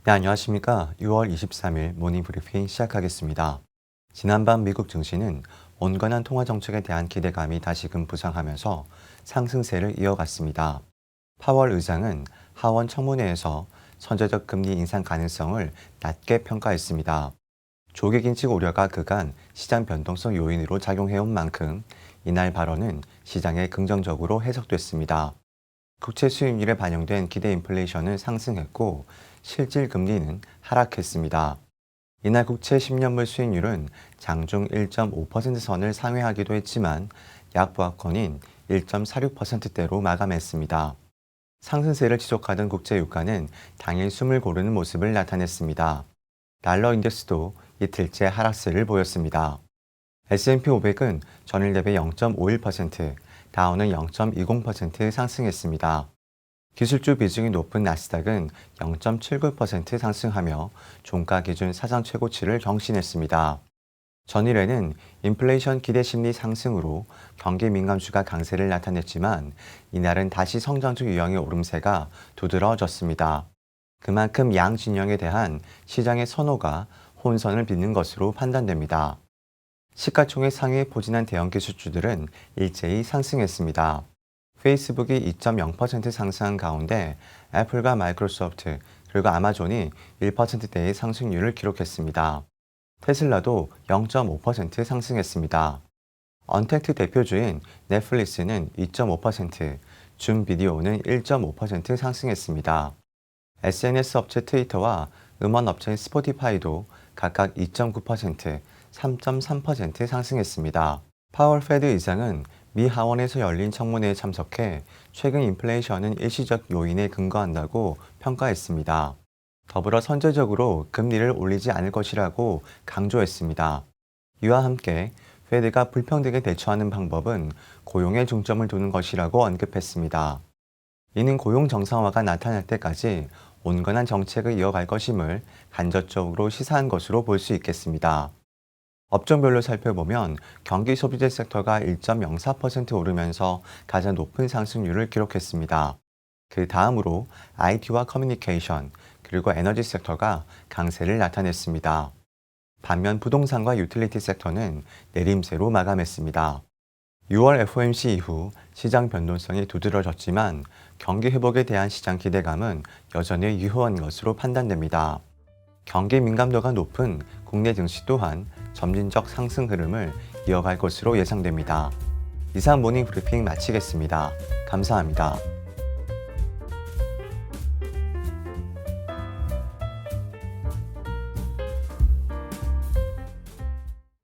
네, 안녕하십니까. 6월 23일 모닝 브리핑 시작하겠습니다. 지난밤 미국 증시는 온건한 통화 정책에 대한 기대감이 다시금 부상하면서 상승세를 이어갔습니다. 파월 의장은 하원 청문회에서 선제적 금리 인상 가능성을 낮게 평가했습니다. 조기 긴축 우려가 그간 시장 변동성 요인으로 작용해온 만큼 이날 발언은 시장에 긍정적으로 해석됐습니다. 국채 수익률에 반영된 기대 인플레이션은 상승했고 실질 금리는 하락했습니다. 이날 국채 10년물 수익률은 장중 1.5% 선을 상회하기도 했지만 약보합권인 1.46%대로 마감했습니다. 상승세를 지속하던 국제 유가는 당일 숨을 고르는 모습을 나타냈습니다. 달러 인덱스도 이틀째 하락세를 보였습니다. S&P 500은 전일 대비 0.51%, 다우는 0.20% 상승했습니다. 기술주 비중이 높은 나스닥은 0.79% 상승하며 종가 기준 사상 최고치를 경신했습니다. 전일에는 인플레이션 기대 심리 상승으로 경기 민감주가 강세를 나타냈지만 이날은 다시 성장주 유형의 오름세가 두드러졌습니다. 그만큼 양 진영에 대한 시장의 선호가 혼선을 빚는 것으로 판단됩니다. 시가총액 상위에 포진한 대형 기술주들은 일제히 상승했습니다. 페이스북이 2.0% 상승한 가운데 애플과 마이크로소프트 그리고 아마존이 1%대의 상승률을 기록했습니다. 테슬라도 0.5% 상승했습니다. 언택트 대표주인 넷플릭스는 2.5%, 줌 비디오는 1.5% 상승했습니다. SNS 업체 트위터와 음원 업체인 스포티파이도 각각 2.9%, 3.3% 상승했습니다. 파월 페드 의장은 미 하원에서 열린 청문회에 참석해 최근 인플레이션은 일시적 요인에 근거한다고 평가했습니다. 더불어 선제적으로 금리를 올리지 않을 것이라고 강조했습니다. 이와 함께 페드가 불평등에 대처하는 방법은 고용에 중점을 두는 것이라고 언급했습니다. 이는 고용 정상화가 나타날 때까지 온건한 정책을 이어갈 것임을 간접적으로 시사한 것으로 볼 수 있겠습니다. 업종별로 살펴보면 경기 소비재 섹터가 1.04% 오르면서 가장 높은 상승률을 기록했습니다. 그 다음으로 IT와 커뮤니케이션, 그리고 에너지 섹터가 강세를 나타냈습니다. 반면 부동산과 유틸리티 섹터는 내림세로 마감했습니다. 6월 FOMC 이후 시장 변동성이 두드러졌지만 경기 회복에 대한 시장 기대감은 여전히 유효한 것으로 판단됩니다. 경기 민감도가 높은 국내 증시 또한 점진적 상승 흐름을 이어갈 것으로 예상됩니다. 이상 모닝 브리핑 마치겠습니다. 감사합니다.